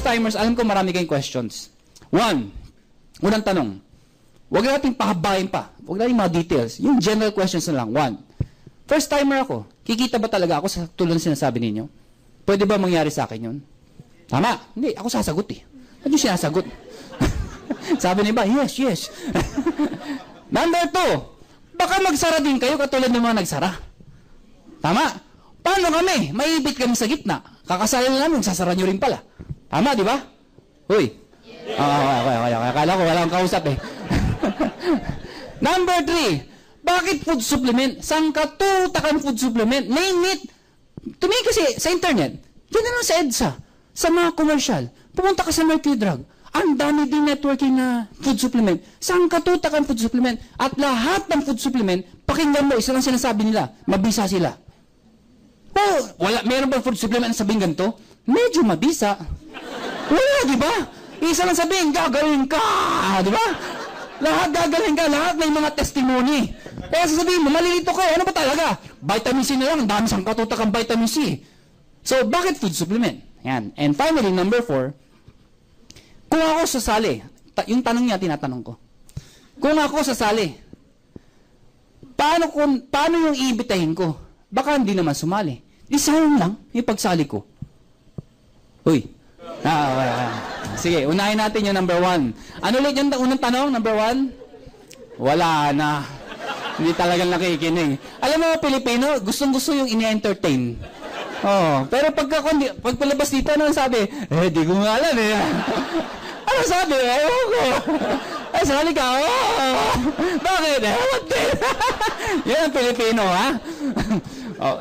timers, alam ko marami kayong questions. Unang tanong. Huwag natin pahabayin pa. Huwag natin mga details. Yung general questions na lang. First timer ako. Kikita ba talaga ako sa tulad ng sinasabi ninyo? Pwede ba mangyari sa akin yun? Tama. Hindi. Ako sasagot eh. Ano yung sinasagot? Sabi niya ba? Yes. Number 2. Baka magsara din kayo katulad ng mga nagsara. Tama. Paano kami? Maibit kami sa gitna. Kakasala na namin, sasara nyo rin pala. Tama, di ba? Uy. Okay. Akala ko wala akong kausap eh. Number 3. Bakit food supplement? Saan ka tutakan food supplement? Name it. Tumingin kasi sa internet. Diyan na lang sa EDSA. Sa mga commercial. Pumunta ka sa Mercury Drug. Ang dami din networking na food supplement. Saan ka tutakan food supplement? At lahat ng food supplement, pakinggan mo, isa lang sinasabi nila, mabisa sila. Meron bang food supplement na sabihin ganito? Medyo mabisa. Wala, di ba? Isa lang sabihin, gagaling ka, di ba? Lahat gagaling ka, lahat may mga testimony. Kaya sasabihin mo, malilito ka, ano ba talaga? Vitamin C na lang, ang dami sang katutakang vitamin C. So, bakit food supplement? Yan. And finally, number 4, kung ako sasali, yung tanong niya, tinatanong ko. Kung ako sasali, paano yung iimbitahin ko? Baka hindi naman sumali. Di sayang lang, yung pagsali ko. Uy. Sige, unahin natin yung number 1. Ano ulit yung unang tanong, number 1? Wala na. Hindi talagang nakikinig. Alam mo, Pilipino, gustong-gusto yung ini-entertain. Pero pagpalabas dito, ano sabi? Di ko nga alam eh. Ano sabi? Ewan ko. Ay, sali ka. Bakit? Ewan din. Yan ang Pilipino, ha?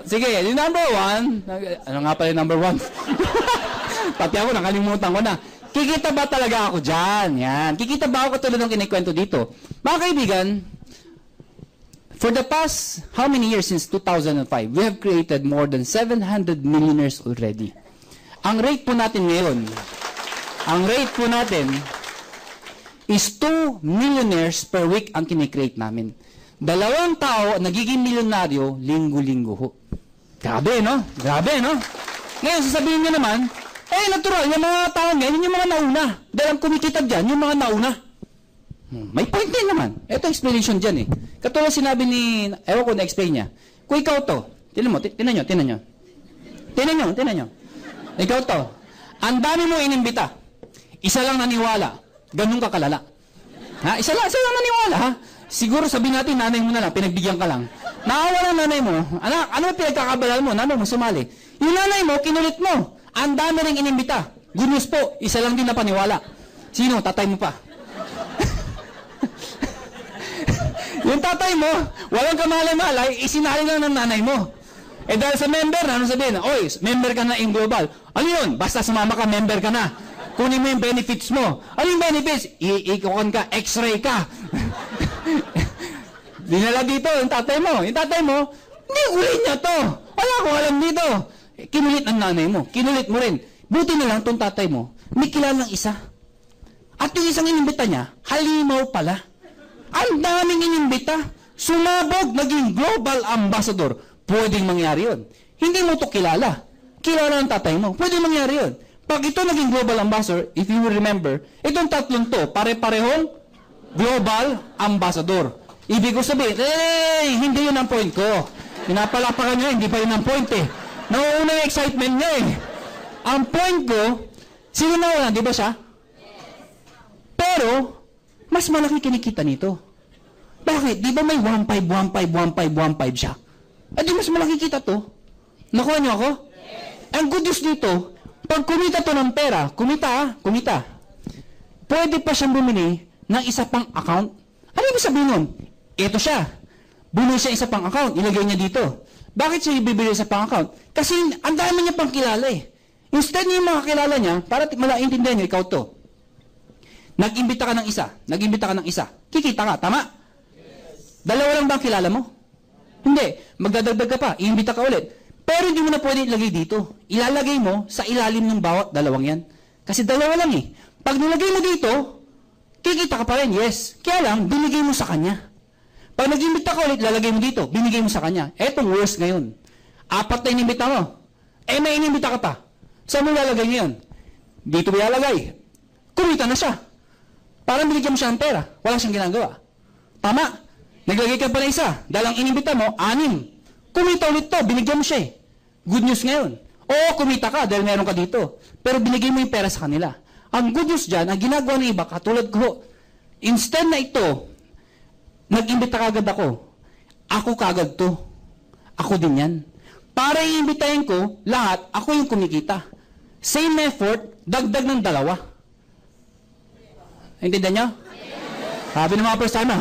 Sige, yung number 1. Ano nga pala yung number 1? Pati ako, nakalimutan ko na. Kikita ba talaga ako dyan? Yan. Kikita ba ako katulad ng kinikwento dito? Mga kaibigan, for the past, how many years since 2005, we have created more than 700 millionaires already. Ang rate po natin ngayon, is 2 millionaires per week ang kinikreate namin. 2 tao nagiging milyonaryo linggo-linggo ho. Grabe, no? Ngayon, sasabihin nyo naman, natural, yung mga tao ngayon, yung mga nauna. Dahil ang kumikita dyan, yung mga nauna. May point din naman. Ito explanation dyan eh. Katulad sinabi ni, ewan ko na-explain niya. Kung ikaw to, tinan nyo. Ikaw to, ang dami mo inimbita. Isa lang naniwala. Ganun ka kalala. Ha? Isa lang naniwala, ha? Siguro sabihin natin, nanay mo na lang, pinagbigyan ka lang. Naawa ng nanay mo, anak, ano pinagkakabalal mo? Nanay mo, sumali. Yung nanay mo, kinulit mo. Ang dami rin inimbita. Good news po, isa lang din na paniwala. Sino? Tatay mo pa. Yung tatay mo, walang kamalay-malay, isinali lang ng nanay mo. Dahil sa member, ano sabihin? Oy, member ka na in global. Ano yun? Basta sumama ka, member ka na. Kunin mo yung benefits mo. Ano yung benefits? Iikon ka, x-ray ka. Dinala dito yung tatay mo. Yung tatay mo, hindi uli niya to. Wala akong alam dito. Kinulit ang nanay mo. Kinulit mo rin. Buti na lang itong tatay mo, may kilalang isa. At yung isang inimbita niya, halimaw pala. Ang daming inimbita. Sumabog, naging global ambassador. Pwedeng mangyari yun. Hindi mo to kilala. Kilala ng tatay mo. Pwedeng mangyari yun. Pag ito naging global ambassador, if you will remember, itong tatlong to, pare-parehong global ambassador. Ibig ko sabihin, hindi yun ang point ko. Pinapalapakan nyo, hindi pa yun ang point eh. Nauuna yung excitement niya eh. Ang point ko, sino na wala, di ba siya? Pero, mas malaki kinikita nito. Bakit? Di ba may 1.5 siya? Di mas malaki kita to. Nakuha niyo ako? Ang good news dito, pag kumita to ng pera, kumita. Pwede pa siyang bumili ng isa pang account. Ano ibig sabihin nun? Ito siya. Bumili siya isa pang account, ilagay niya dito. Bakit siya ibibili sa pang account? Kasi ang dami niya pang kilala eh. Instead niya yung mga kilala niya, para malaintindihan niyo, ikaw to. Nag-imbita ka ng isa. Kikita ka, tama? Yes. 2 lang ba ang kilala mo? Hindi. Magdadagdag ka pa, iimbita ka ulit. Pero hindi mo na pwede ilagay dito. Ilalagay mo sa ilalim ng bawat 2 yan. Kasi 2 lang eh. Pag nilagay mo dito, kikita ka pa rin, yes. Kaya lang, binigay mo sa kanya. Pag nag-imbita ka ulit, lalagay mo dito, binigay mo sa kanya. Etong worst ngayon. 4 na inimbita mo. May inimbita ka pa. Saan mo lalagay ngayon? Dito ba ilalagay? Kumita na siya. Parang binigyan mo siya ng pera. Wala siyang ginagawa. Tama. Naglagay ka pa na isa. Dahil ang inimbita mo, 6. Kumita ulit to. Binigyan mo siya eh. Good news ngayon. Oo, kumita ka dahil meron ka dito. Pero binigay mo yung pera sa kanila. Ang good news dyan, ang ginagawa ng iba, katulad ko, instead na ito, nag-imbita kagad ako kagad to. Ako din yan. Para iimbitahin ko, lahat, ako yung kumikita. Same effort, dagdag ng 2. Intindihan nyo? Sabi ng mga first time,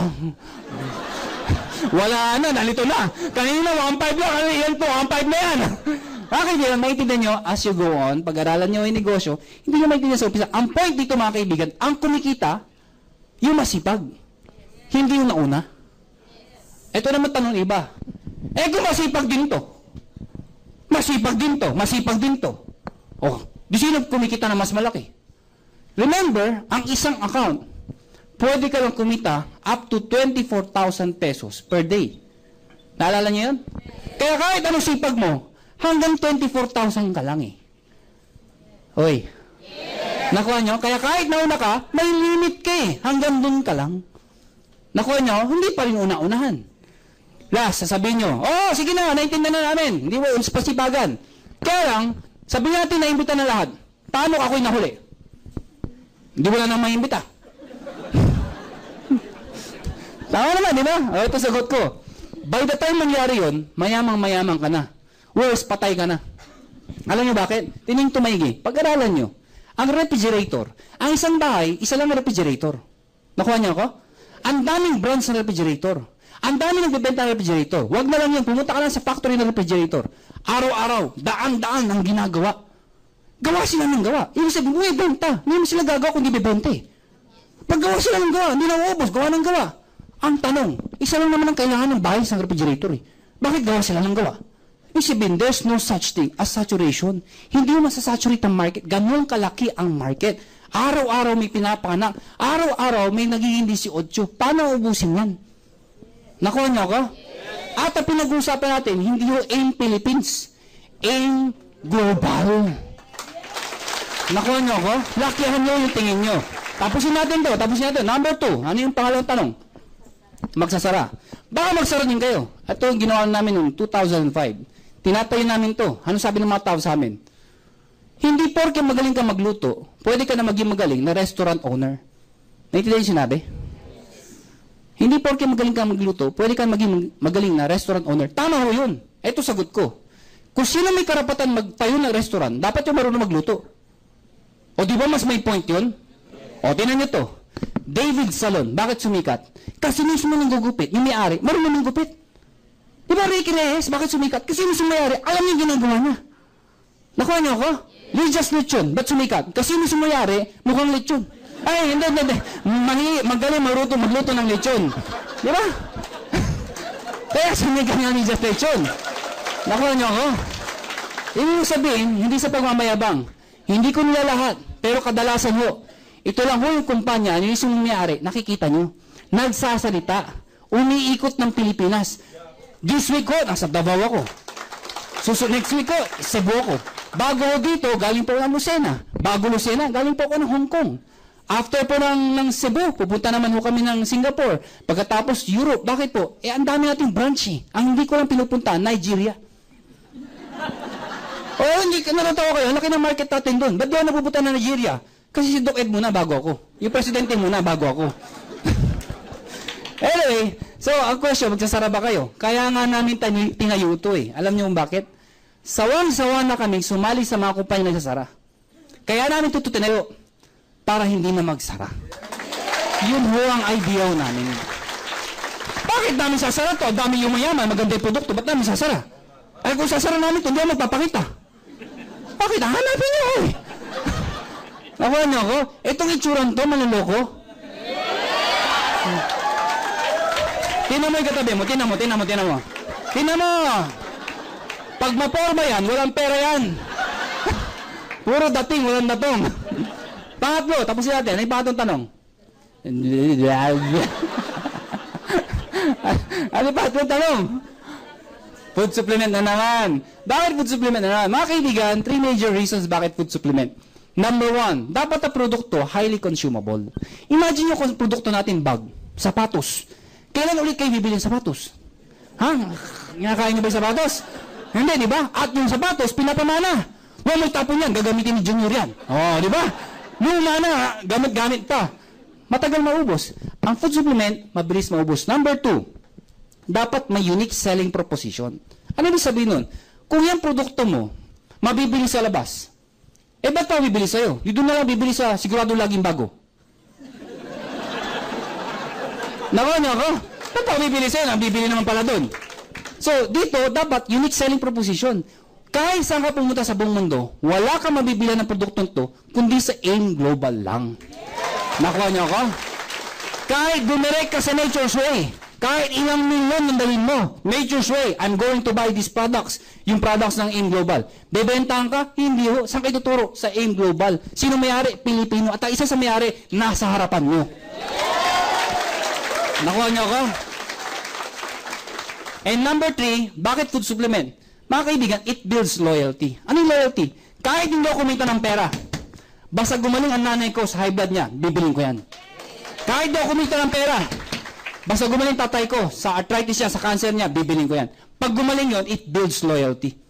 wala na, nalito na. Kanina, 1.5 lang, yan po, 1.5 na yan. Bakit yun, maintindihan nyo, as you go on, pag-aralan nyo yung negosyo, hindi nyo maintindihan sa umpisa. Ang point dito, mga kaibigan, ang kumikita, yung masipag. Hindi yung nauna. Ito naman tanong iba. Kung masipag din to. Masipag din to. Oh, di sino kumikita na mas malaki? Remember, ang isang account, pwede ka lang kumita up to 24,000 pesos per day. Naalala niyo yun? Kaya kahit anong sipag mo, hanggang 24,000 ka lang eh. Hoy. Nakuha nyo? Kaya kahit nauna ka, may limit ka eh. Hanggang dun ka lang. Nakuha nyo? Hindi pa rin una-unahan. Last, sasabihin nyo, sige na, naintindihan na namin. Hindi mo pasipagan. Kaya lang, sabihin natin na imbita na lahat. Paano ako'y nahuli? Hindi mo na nang maimbita. Tama naman, di ba? Ito sagot ko. By the time mangyari yun, mayamang-mayamang ka na. Worse, patay ka na. Alam nyo bakit? Tining tumaigi. Pag-aralan nyo, ang refrigerator, ang isang bahay, isa lang ang refrigerator. Nakuha niyo ako? Ang daming brands ng refrigerator. Ang daming nagbebenta ng refrigerator. Huwag na lang yan. Pumunta ka lang sa factory ng refrigerator. Araw-araw, daan-daan ang ginagawa. Gawa sila ng gawa. Ibig sabihin, may benta. Hindi mo sila gagawa kung di bebenta eh. Pag gawa sila ng gawa, hindi na uubos, gawa ng gawa. Ang tanong, isa lang naman ang kailangan ng bahay sa refrigerator eh. Bakit gawa sila ng gawa? Ibig sabihin, there's no such thing as saturation. Hindi mo masasaturate ang market. Ganun kalaki ang market. Araw-araw may pinapanak. Araw-araw may nagiging 18. Paano ubusin yan? Nakuha niyo ako? At ang pinag-uusapan natin, hindi yung AIM Philippines. AIM Global. Nakuha niyo ako? Lakihan niyo yung tingin niyo. Tapusin natin to. Number 2. Ano yung pangalawang tanong? Magsasara. Baka magsara din kayo. Ito yung ginawa namin noong 2005. Tinatayo namin to. Ano sabi ng mga tao sa amin? Hindi porke magaling ka magluto, pwede ka na maging magaling na restaurant owner. Naintindihan yung sinabi? Hindi porke magaling ka magluto, pwede ka maging magaling na restaurant owner. Tama ho yun. Ito sagot ko. Kung sino may karapatan magtayo ng restaurant, dapat yung marunong magluto. O di ba mas may point yun? O tinan nyo to. David Salon, bakit sumikat? Kasi mismo nang gugupit, yung may-ari, marunong ng gupit. Di ba Ricky Reyes, bakit sumikat? Kasi mismo may-ari, alam niyo yung ginagawa niya. Nakuha niyo ako? Lijas lechon, ba't sumikat? Kasi mismo may-ari, mukhang lechon. Ay, hindi. Magaling magluto ng lechon. Di ba? Kaya sumikat nga Lijas lechon. Nakuha niyo ako? Ibig sabihin, hindi sa pagmamayabang. Hindi ko nila lahat, pero kadalasan ho. Ito lang ho yung kumpanya, yung isang may-ari, nakikita nyo. Nagsasalita, umiikot ng Pilipinas. This week ko, nasa Davao ako. Next week ko, Cebu ako. Bago ko dito, galing po ng Lucena. Bago Lucena, galing po ako ng Hong Kong. After po ng Cebu, pupunta naman ho kami ng Singapore. Pagkatapos Europe, bakit po? Ang dami nating branch eh. Ang hindi ko lang pinupunta, Nigeria. Hindi ka natatawa kayo. Laki ng market natin doon. Ba't di ako napupunta na Nigeria? Kasi si Doc Ed muna bago ako. Yung presidente muna bago ako. Anyway, so ang question, magsasara ba kayo? Kaya nga namin tinayo ito eh. Alam niyo kung bakit? Sawan-sawa na kami sumali sa mga kumpanya nagsasara. Kaya namin ito tinayo para hindi na magsara. Yun ho ang idea namin. Bakit namin sasara to? Dami yung mayaman, maganda yung produkto. Ba't namin sasara? Ay kung sasara namin ito, hindi ako magpapakita. Bakit? Hanapin niyo eh. Nakuha niyo ako? Itong itsuran to, manloloko. Tinan mo yung katabi mo. Tinan mo. Tinan mo. Pag maporma yan, walang pera yan. Puro dating, walang datong. Pangatlo, tapusin natin. Ano yung pangatlong tanong? Ano yung pangatlong tanong? Food supplement na naman. Bakit food supplement na naman? Mga kaibigan, 3 major reasons bakit food supplement. Number one, dapat ang produkto highly consumable. Imagine nyo kung produkto natin bag, sapatos. Kailan ulit kayo bibili ng sapatos? Ha? Kinakain nyo ba yung sapatos? Hindi, di ba? At yung sapatos, pinapamana. Huwag mo tapon yan, gagamitin ni Junior yan. Oh, di ba? Luma na, gamit-gamit pa. Matagal maubos. Ang food supplement, mabilis maubos. Number two, dapat may unique selling proposition. Ano ibig sabihin nun? Kung yung produkto mo, mabibili sa labas, ba't pa bibili sa'yo? Di doon na lang bibili sa sigurado laging bago. Nako. Ba't pa bibili sa'yo? Bibili naman pala doon. So, dito, dapat unique selling proposition. Kahit saan ka pumunta sa buong mundo, wala ka mabibili ng produktong to, kundi sa AIM Global lang. Nakuha niyo ako? Kahit dumirect ka sa Nature's Way, kahit ilang milyon ang dalhin mo, Nature's Way, I'm going to buy these products, yung products ng AIM Global. Bebentahan ka? Hindi ho. Saan kayo tuturo? Sa AIM Global. Sino may-ari? Pilipino. At ang isa sa may-ari, nasa harapan mo. Nakuha niyo ako? And number three, bakit food supplement? Mga kaibigan, it builds loyalty. Ano yung loyalty? Kahit hindi ako kumita ng pera, basta gumaling ang nanay ko sa high blood niya, bibilin ko yan. Kahit hindi ako kumita ng pera, basta gumaling tatay ko sa arthritis niya, sa cancer niya, bibilin ko yan. Pag gumaling yon, it builds loyalty.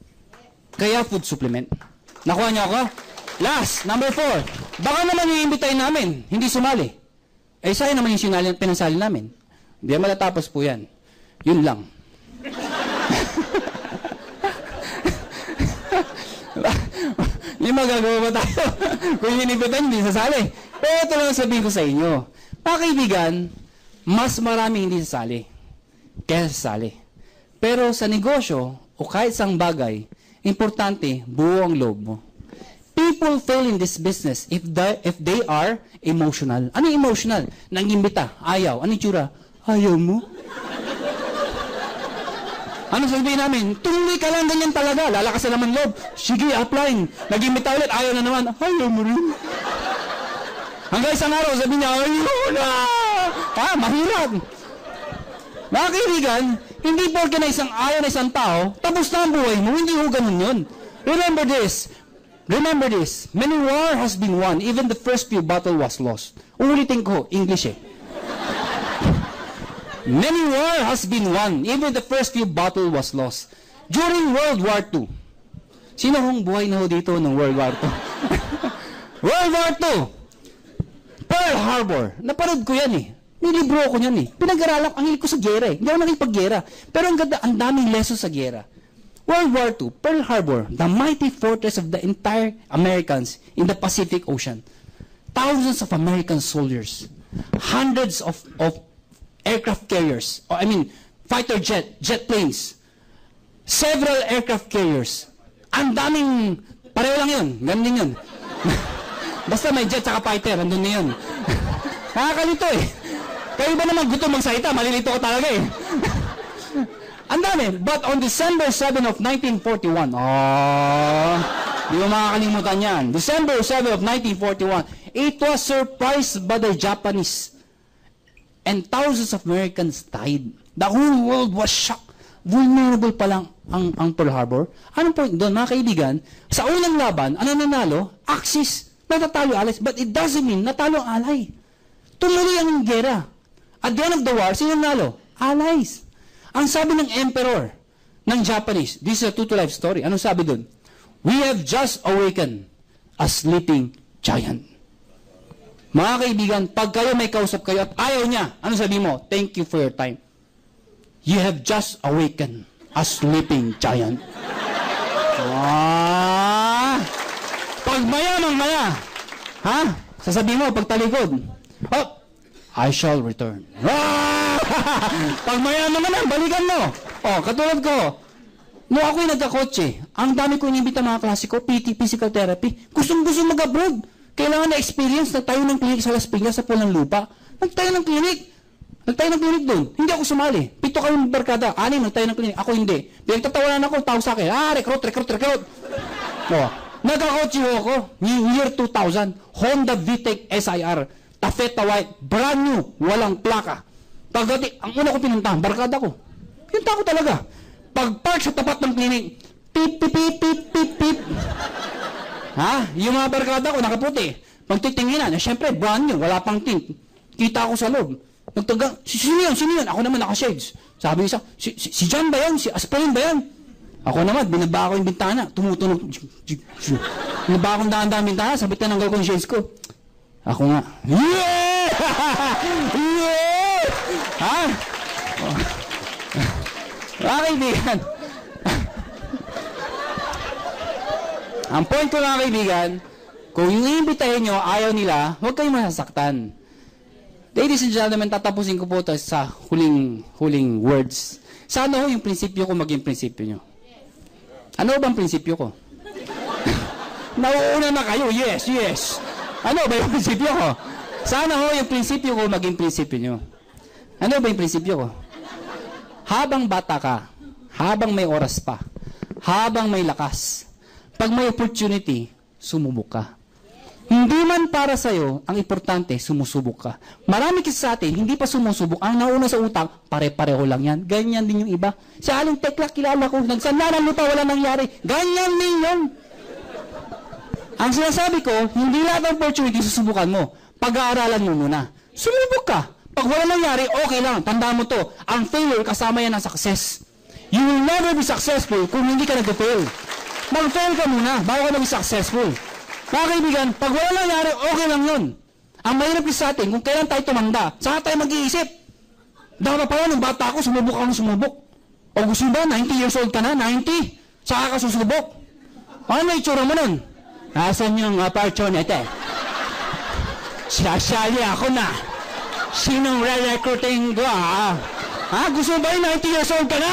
Kaya food supplement. Nakuha niyo ako? Last, number four, baka naman iimbitahin namin, hindi sumali. Sa'yo naman yung pinansali namin. Hindi matatapos po yan. Yun lang. Hindi magagawa ba tayo? Kung inibitan, hindi sasali. Pero ito lang sabihin ko sa inyo. Mga kaibigan, mas marami hindi sasali kaya sasali. Pero sa negosyo o kahit sang bagay, importante, buo ang loob mo. People fail in this business if they are emotional. Ano yung emotional? Nang-imbita, ayaw. Ano yung tsura? Ayaw mo? Ano sabihin namin? Tuloy ka lang, ganyan talaga. Lalakas na naman loob. Sige, apply. Nag-imbita ulit, ayaw na naman. Ayaw mo rin. Hanggang isang araw, sabi niya, ayaw na. Mahirap. Mga kaibigan, hindi porke na isang ayaw na isang tao, tapos na ang buhay mo. Hindi ho ganun yun. Remember this. Many war has been won. Even the first few battle was lost. Ulitin ko, English eh. Many war has been won. Even the first few battle was lost. During World War II. Sino hong buhay na ho dito ng World War II? World War II. Pearl Harbor. Napanood ko yan eh. Nilibro ko yan eh. Pinag-aralan ang hilig ko sa gera eh. Hindi ako nakipag-gera. Pero ang daming lesson sa gera. World War II, Pearl Harbor, the mighty fortress of the entire Americans in the Pacific Ocean. Thousands of American soldiers. Hundreds of aircraft carriers, fighter jet planes, several aircraft carriers. Ang daming, pareho lang yun, ganun din yun. Basta may jet saka fighter, andun na yun. Nakakalito eh. Kayo ba naman gusto magsalita, malilito ko talaga eh. Ang dami, but on December 7 of 1941, di mo makakalimutan yan. December 7 of 1941, it was surprised by the Japanese. And thousands of Americans died. The whole world was shocked. Vulnerable pa lang ang Pearl Harbor. Anong point doon, mga kaibigan? Sa unang laban, ano nanalo? Axis. Natatalo allies. But it doesn't mean natalo ang ally. Tumuloy ang gera. At the end of the war, sino nanalo? Allies. Ang sabi ng emperor ng Japanese, this is a true-to-life story. Anong sabi doon? We have just awakened a sleeping giant. Mga kaibigan, pag kayo may kausap kayo at ayaw niya, ano sabi mo? Thank you for your time. You have just awakened a sleeping giant. Pag maya, sasabihin mo, pag talikod, I shall return. Pag maya naman, balikan mo. Katulad ko, nung ako'y nagkakotse, ang dami ko inimbita mga klase ko, PT, physical therapy, gustong-gusto mag-abroad. Kailangan na experience, nagtayo ng clinic sa Las Piñas sa Pulang Lupa. Nagtayo ng clinic doon. Hindi ako sumali. 7 kami barkada. 6 nagtayo ng clinic. Ako hindi. Pinagtatawanan ako, tao sa akin. Recruit. Nagkakotse ako. Year 2000. Honda VTEC SIR. Taffeta White. Brand new. Walang plaka. Pagdating, ang una ko pinuntahan, barkada ko. Pinunta ko talaga. Pag-park sa tapat ng clinic, pip, pip, pip, pip, pip, pip. Ha? Yung mga barkada ko, nakaputi. Pagtitinginan, syempre, brand new, wala pang tint. Kita ako sa loob. Nagtaga, sino yun? Sino yun? Ako naman naka-shades. Sabi isa, si John ba yan? Si Asprin ba yan? Ako naman, binaba ko yung bintana. Tumutunog. Binaba ko yung daan-daan bintana, sabit na nanggal ko yung shades ko. Ako nga. Yeah! Yeah! Ha? Mga kaibigan. Ang point ko mga kaibigan, kung yung iimbitahin nyo, ayaw nila, huwag kayong masasaktan. Ladies and gentlemen, tatapusin ko po ito sa huling words. Sana ho yung prinsipyo ko maging prinsipyo nyo. Ano bang prinsipyo ko? Nauuna na kayo, yes, yes. Ano ba yung prinsipyo ko? Sana ho yung prinsipyo ko maging prinsipyo nyo. Ano ba yung prinsipyo ko? Habang bata ka, habang may oras pa, habang may lakas, pag may opportunity, sumubok ka. Hindi man para sa'yo, ang importante, sumusubok ka. Marami kasi sa atin, hindi pa sumusubok. Ang nauna sa utang, pare-pareho lang yan. Ganyan din yung iba. Si Aling Tekla, kilala ko, nagsanla ng lupa, wala nangyari. Ganyan din yun. Ang sinasabi ko, hindi lahat ng opportunity susubukan mo. Pag-aaralan mo muna. Sumubok ka. Pag wala nangyari, okay lang. Tandaan mo to. Ang failure, kasama yan ng success. You will never be successful kung hindi ka nag-fail. Mag-fail ka muna, bago ka maging successful. Mga kaibigan, pag wala nangyari, okay lang yun. Ang mahirap sa atin, kung kailan tayo tumanda, saka tayo mag-iisip. Dapat pala, nung bata ako, sumubok ako ng sumubok. O gusto ba, 90 years old ka na, 90, saka ka susubok. Ano na itsura mo nun? Asan yung opportunity? Sasali ako na. Sinong re-recruiting ko, ha? Ha? Gusto ba yung 90 years old ka na?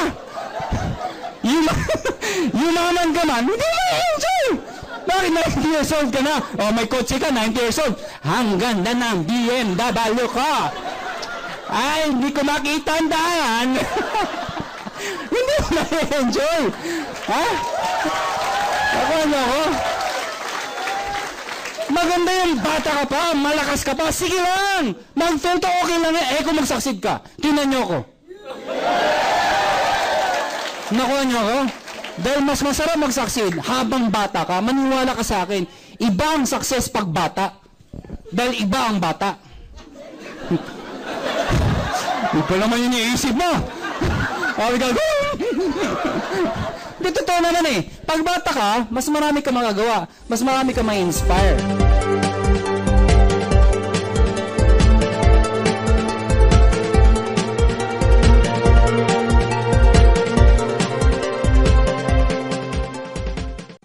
Yumaman ka man, hindi mo enjoy. Bakit 90 years old ka na? O may kotse ka, 90 years old. Ang ganda ng BMW ko. Ay, hindi ko makita ang daan. Hindi mo na-enjoy. Ha? Ako. Maganda yung bata ka pa, malakas ka pa, sige lang. Mag-fail to, okay lang yan. Kung mag-succeed ka, tingnan nyo ako. Nakuha nyo ako? Dahil mas masarap mag-succeed habang bata ka, maniwala ka sa akin, iba ang success pag bata. Dahil iba ang bata. Hindi pa naman yung iisip mo. Sabi ka, di totoo naman eh. Pag bata ka, mas marami ka magagawa. Mas marami ka may inspire.